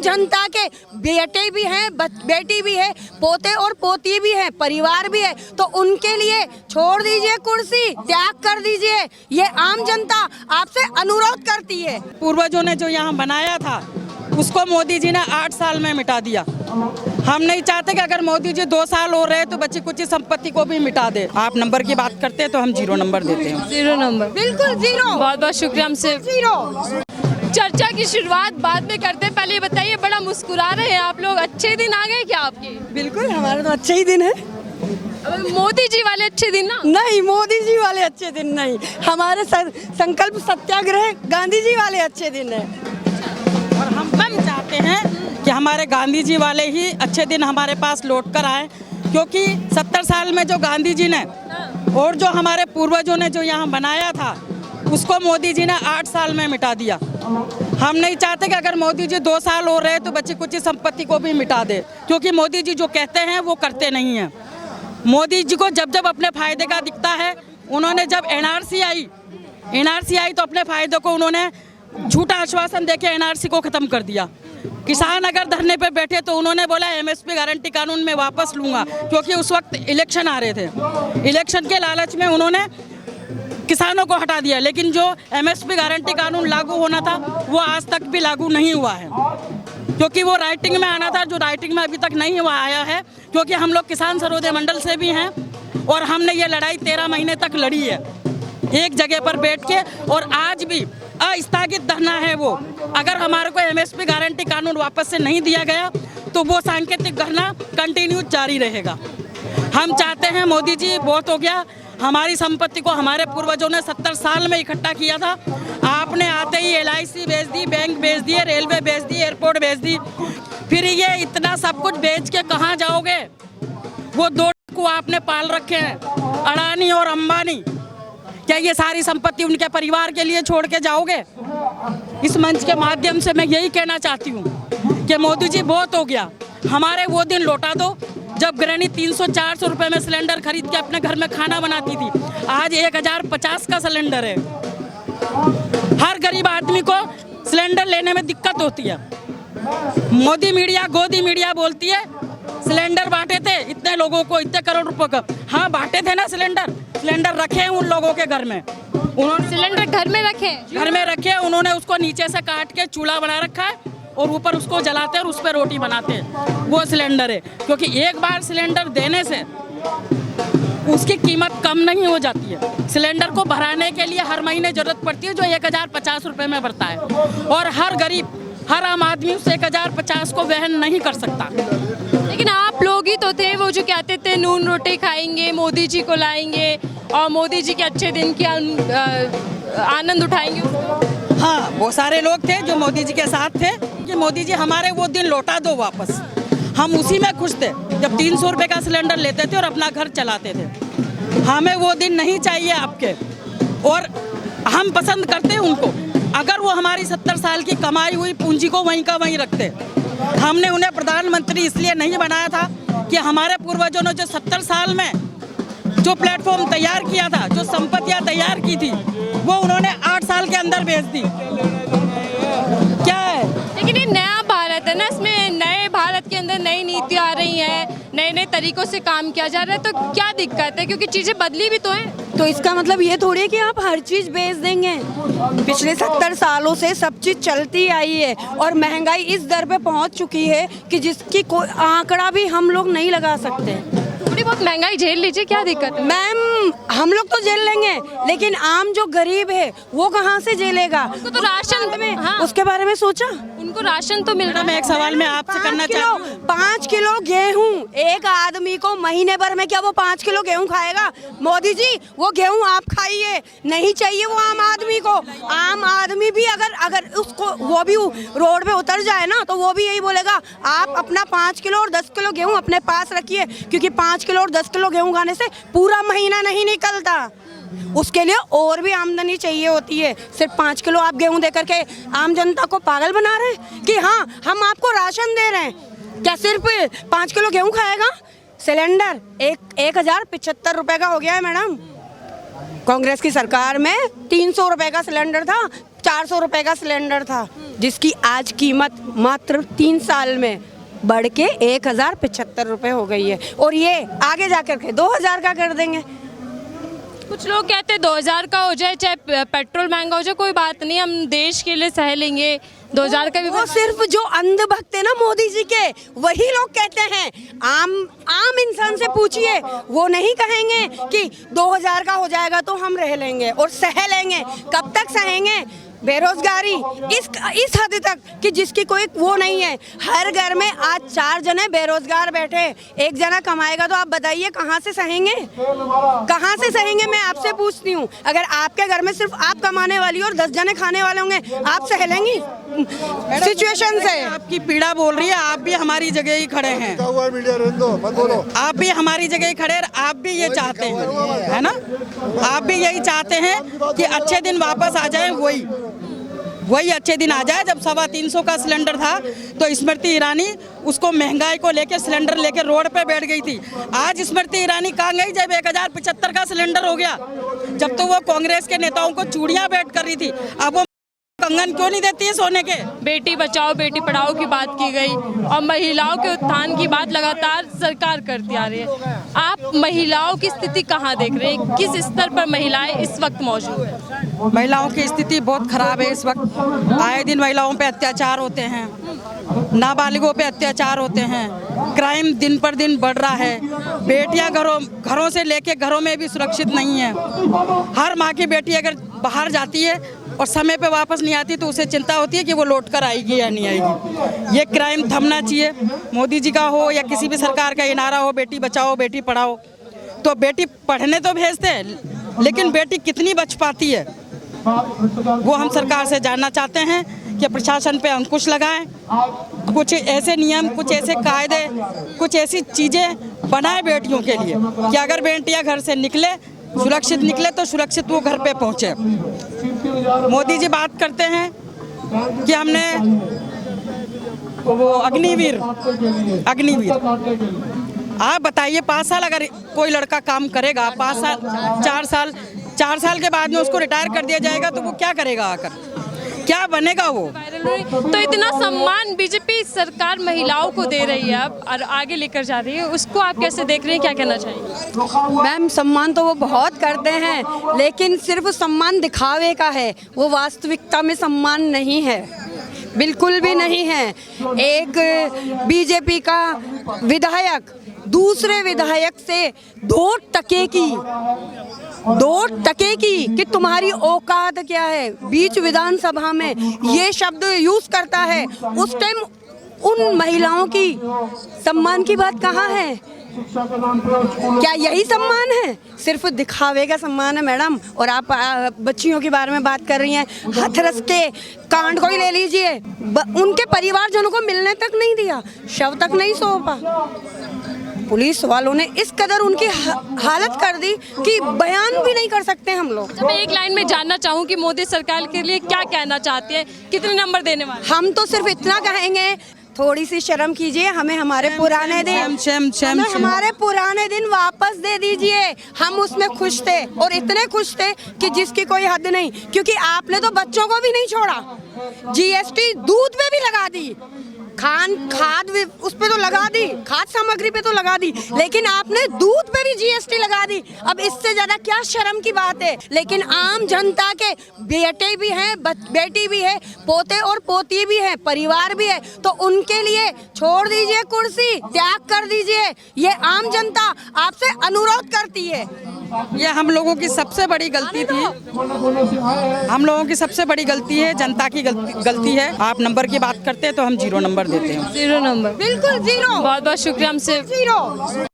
जनता के बेटे भी हैं, बेटी भी है, पोते और पोती भी है, परिवार भी है, तो उनके लिए छोड़ दीजिए कुर्सी, त्याग कर दीजिए। ये आम जनता आपसे अनुरोध करती है। पूर्वजों ने जो यहाँ बनाया था उसको मोदी जी ने 8 साल में मिटा दिया। हम नहीं चाहते कि अगर मोदी जी 2 साल हो रहे तो बची कुछ संपत्ति को भी मिटा दे। आप नंबर की बात करते हैं तो हम 0 नंबर देते हैं। 0 नंबर, बिल्कुल 0। बहुत बहुत शुक्रिया। हमसे 0। चर्चा की शुरुआत बाद में करते हैं, पहले ये बताइए, बड़ा मुस्कुरा रहे हैं आप लोग, अच्छे दिन आ गए क्या आपके? बिल्कुल, हमारे तो अच्छे ही दिन है। मोदी जी वाले अच्छे दिन ना? नहीं, मोदी जी वाले अच्छे दिन नहीं, हमारे संकल्प सत्याग्रह गांधी जी वाले अच्छे दिन है। और हम चाहते हैं कि हमारे गांधी जी वाले ही अच्छे दिन हमारे पास लौट कर आए, क्योंकि 70 साल में जो गांधी जी ने और जो हमारे पूर्वजों ने जो यहाँ बनाया था उसको मोदी जी ने 8 साल में मिटा दिया। हम नहीं चाहते कि अगर मोदी जी 2 साल हो रहे तो बची कुछ संपत्ति को भी मिटा दे, क्योंकि मोदी जी जो कहते हैं वो करते नहीं हैं। मोदी जी को जब जब अपने फायदे का दिखता है, उन्होंने जब एनआरसी आई तो अपने फायदे को उन्होंने झूठा आश्वासन देके एनआरसी को खत्म कर दिया। किसान अगर धरने पे बैठे तो उन्होंने बोला एमएसपी गारंटी कानून में वापस लूंगा, क्योंकि उस वक्त इलेक्शन आ रहे थे। इलेक्शन के लालच में उन्होंने किसानों को हटा दिया, लेकिन जो एमएसपी गारंटी कानून लागू होना था वो आज तक भी लागू नहीं हुआ है, क्योंकि वो राइटिंग में आना था, जो राइटिंग में अभी तक नहीं हुआ आया है। क्योंकि हम लोग किसान सर्वोदय मंडल से भी हैं और हमने ये लड़ाई 13 महीने तक लड़ी है एक जगह पर बैठ के, और आज भी अस्थगित धरना है वो। अगर हमारे को एमएसपी गारंटी कानून वापस से नहीं दिया गया तो वो सांकेतिक धरना कंटिन्यू जारी रहेगा। हम चाहते हैं मोदी जी बहुत हो गया, हमारी संपत्ति को हमारे पूर्वजों ने 70 साल में इकट्ठा किया था, आपने आते ही LIC बेच दी, बैंक बेच दिए, रेलवे बेच दी, एयरपोर्ट बेच दी, फिर ये इतना सब कुछ बेच के कहाँ जाओगे? वो 2 को आपने पाल रखे हैं, अडानी और अंबानी, क्या ये सारी संपत्ति उनके परिवार के लिए छोड़ के जाओगे? इस मंच के माध्यम से मैं यही कहना चाहती हूँ कि मोदी जी बहुत हो गया, हमारे वो दिन लौटा दो जब गृहिणी 300-400 रुपए में सिलेंडर खरीद के अपने घर में खाना बनाती थी। आज 1050 का सिलेंडर है। हर गरीब आदमी को सिलेंडर लेने में दिक्कत होती है। मोदी मीडिया गोदी मीडिया बोलती है सिलेंडर बांटे थे इतने लोगों को, इतने करोड़ रुपए का। हाँ बांटे थे ना, सिलेंडर रखे हैं उन लोगों के घर में, उन्होंने सिलेंडर घर में रखे, उन्होंने उसको नीचे से काट के चूल्हा बना रखा है और ऊपर उसको जलाते हैं और उस पर रोटी बनाते हैं, वो सिलेंडर है। क्योंकि एक बार सिलेंडर देने से उसकी कीमत कम नहीं हो जाती है। सिलेंडर को भराने के लिए हर महीने जरूरत पड़ती है, जो 1050 रुपए में भरता है, और हर गरीब, हर आम आदमी उस 1050 को वहन नहीं कर सकता। लेकिन आप लोग ही तो थे वो जो कहते थे नून रोटी खाएंगे, मोदी जी को लाएंगे और मोदी जी के अच्छे दिन की आनंद उठाएंगे। हाँ, वो सारे लोग थे जो मोदी जी के साथ थे कि मोदी जी हमारे वो दिन लौटा दो वापस। हम उसी में खुश थे जब 300 रुपए का सिलेंडर लेते थे और अपना घर चलाते थे। हमें वो दिन नहीं चाहिए आपके, और हम पसंद करते हैं उनको। अगर वो हमारी 70 साल की कमाई हुई पूंजी को वहीं का वहीं रखते। हमने उन्हें प्रधानमंत्री इसलिए नहीं बनाया था कि हमारे पूर्वजों ने जो 70 साल में जो प्लेटफॉर्म तैयार किया था, जो संपत्तियां तैयार की थी, वो उन्होंने 8 साल के अंदर बेच दी। क्या है? लेकिन ये नया भारत है ना, इसमें नए भारत के अंदर नई नीतियाँ आ रही हैं, नए नए तरीकों से काम किया जा रहा है, तो क्या दिक्कत है? क्योंकि चीज़ें बदली भी तो हैं। तो इसका मतलब ये थोड़ी है कि आप हर चीज़ बेच देंगे। पिछले 70 सालों से सब चीज़ चलती आई है और महंगाई इस दर पे पहुंच चुकी है कि जिसकी कोई आंकड़ा भी हम लोग नहीं लगा सकते। थोड़ी बहुत महंगाई झेल लीजिए, क्या दिक्कत है? मैम, हम लोग तो झेल लेंगे, लेकिन आम जो गरीब है वो कहाँ से झेलेगा? उनको तो राशन में, हाँ, उसके बारे में सोचा? उनको राशन तो मिल रहा है। मैं एक सवाल मैं आपसे करना चाहती हूँ। 5 किलो गेहूँ एक आदमी को महीने भर में, क्या वो 5 किलो गेहूँ खाएगा? मोदी जी, वो गेहूँ आप खाइए, नहीं चाहिए वो आम आदमी को। आम आदमी भी अगर उसको वो भी रोड पे उतर जाए ना, तो वो भी यही बोलेगा आप अपना 5 किलो और 10 किलो गेहूँ अपने पास रखिए, क्योंकि 5 किलो और 10 किलो गेहूँ खाने से पूरा महीना नहीं निकलता। उसके लिए और भी आमदनी चाहिए होती है। सिर्फ 5 किलो आप गेहूं दे करके आम जनता को पागल बना रहे हैं कि हाँ हम आपको राशन दे रहे हैं। क्या सिर्फ 5 किलो गेहूं खाएगा? सिलेंडर 1075 रुपए का हो गया है मैडम। कांग्रेस की सरकार में 300 रुपए का सिलेंडर था, 400 रुपए का सिलेंडर था, जिसकी आज कीमत मात्र 3 साल में बढ़ के 1075 रुपए हो गई है, और ये आगे जाकर के 2000 का कर देंगे। कुछ लोग कहते हैं 2000 का हो जाए, चाहे पेट्रोल महंगा हो जाए, कोई बात नहीं, हम देश के लिए सह लेंगे, 2000 का भी। वो सिर्फ जो अंधभक्त है ना मोदी जी के, वही लोग कहते हैं। आम इंसान से पूछिए, वो नहीं कहेंगे कि 2000 का हो जाएगा तो हम रह लेंगे और सह लेंगे। कब तक सहेंगे? बेरोजगारी इस हद तक कि जिसकी कोई वो नहीं है। हर घर में आज 4 जने बेरोजगार बैठे, एक जना कमाएगा तो आप बताइए कहाँ से सहेंगे? कहाँ से सहेंगे? मैं आपसे पूछती हूँ, अगर आपके घर में सिर्फ आप कमाने वाली और 10 जने खाने वाले होंगे, आप सह लेंगी सिचुएशन से? आपकी पीड़ा बोल रही है, आप भी हमारी जगह ही खड़े हैं, आप भी हमारी जगह ही खड़े हैं, आप भी ये चाहते हैं, है ना? आप भी यही चाहते हैं कि अच्छे दिन वापस आ जाए, वही अच्छे दिन आ जाए जब 350 का सिलेंडर था तो स्मृति ईरानी उसको महंगाई को लेकर सिलेंडर लेकर रोड पे बैठ गई थी। आज स्मृति ईरानी कहाँ गई जब 1075 का सिलेंडर हो गया? जब तो वो कांग्रेस के नेताओं को चूड़ियां भेंट कर रही थी, अब वो कंगन क्यों नहीं देती है सोने के? बेटी बचाओ बेटी पढ़ाओ की बात की गई और महिलाओं के उत्थान की बात लगातार सरकार करती आ रही है। आप महिलाओं की स्थिति कहाँ देख रहे हैं? किस स्तर पर महिलाएं इस वक्त मौजूद है? महिलाओं की स्थिति बहुत खराब है इस वक्त। आए दिन महिलाओं पे अत्याचार होते हैं, नाबालिगों पे अत्याचार होते हैं, क्राइम दिन पर दिन बढ़ रहा है। बेटियां घरों से लेके घरों में भी सुरक्षित नहीं है। हर माँ की बेटी अगर बाहर जाती है और समय पे वापस नहीं आती तो उसे चिंता होती है कि वो लौट कर आएगी या नहीं आएगी। ये क्राइम थमना चाहिए, मोदी जी का हो या किसी भी सरकार का ये नारा हो, बेटी बचाओ बेटी पढ़ाओ। तो बेटी पढ़ने तो भेजते हैं, लेकिन बेटी कितनी बच पाती है वो हम सरकार से जानना चाहते हैं कि प्रशासन पे अंकुश लगाएं, कुछ ऐसे नियम, कुछ ऐसे कायदे, कुछ ऐसी चीज़ें बनाए बेटियों के लिए कि अगर बेटियां घर से निकले, सुरक्षित निकले तो सुरक्षित वो घर पे पहुँचे। मोदी जी बात करते हैं कि हमने वो अग्निवीर, आप बताइए 5 साल अगर कोई लड़का काम करेगा, 5 साल 4 साल के बाद में उसको रिटायर कर दिया जाएगा तो वो क्या करेगा? आकर क्या बनेगा वो? तो इतना सम्मान बीजेपी सरकार महिलाओं को दे रही है अब और आगे लेकर जा रही है, उसको आप कैसे देख रहे हैं, क्या कहना चाहिए? मैम, सम्मान तो वो बहुत करते हैं, लेकिन सिर्फ सम्मान दिखावे का है, वो वास्तविकता में सम्मान नहीं है, बिल्कुल भी नहीं है। एक बीजेपी का विधायक दूसरे विधायक से 2 टके की कि तुम्हारी औकात क्या है, बीच विधानसभा में ये शब्द यूज करता है। उस टाइम उन महिलाओं की सम्मान की बात कहाँ है? क्या यही सम्मान है? सिर्फ दिखावे का सम्मान है मैडम। और आप बच्चियों के बारे में बात कर रही हैं, हाथरस के कांड को ही ले लीजिए, उनके परिवारजनों को मिलने तक नहीं दिया, शव तक नहीं सौंपा। पुलिस वालों ने इस कदर उनकी हालत कर दी कि बयान भी नहीं कर सकते हम लोग। मैं एक लाइन में जानना चाहूँ कि मोदी सरकार के लिए क्या कहना चाहती है, कितने नंबर देने वाले? हम तो सिर्फ इतना कहेंगे, थोड़ी सी शर्म कीजिए, हमें हमारे पुराने दिन हमारे पुराने दिन वापस दे दीजिए। हम उसमें खुश थे और इतने खुश थे कि जिसकी कोई हद नहीं, क्योंकि आपने तो बच्चों को भी नहीं छोड़ा, जीएसटी दूध पे भी लगा दी, खाद उस पे तो लगा दी, खाद सामग्री पे तो लगा दी, लेकिन आपने दूध पे भी जीएसटी लगा दी। अब इससे ज्यादा क्या शर्म की बात है? लेकिन आम जनता के बेटे भी हैं, बेटी भी है, पोते और पोती भी है, परिवार भी है, तो उनके लिए छोड़ दीजिए कुर्सी, त्याग कर दीजिए। ये आम जनता आपसे अनुरोध करती है। ये हम लोगों की सबसे बड़ी गलती थी, हम लोगों की सबसे बड़ी गलती है, जनता की गलती है। आप नंबर की बात करते हैं तो हम 0 नंबर देते हैं। 0 नंबर, बिल्कुल 0। बहुत बहुत शुक्रिया हमसे। 0।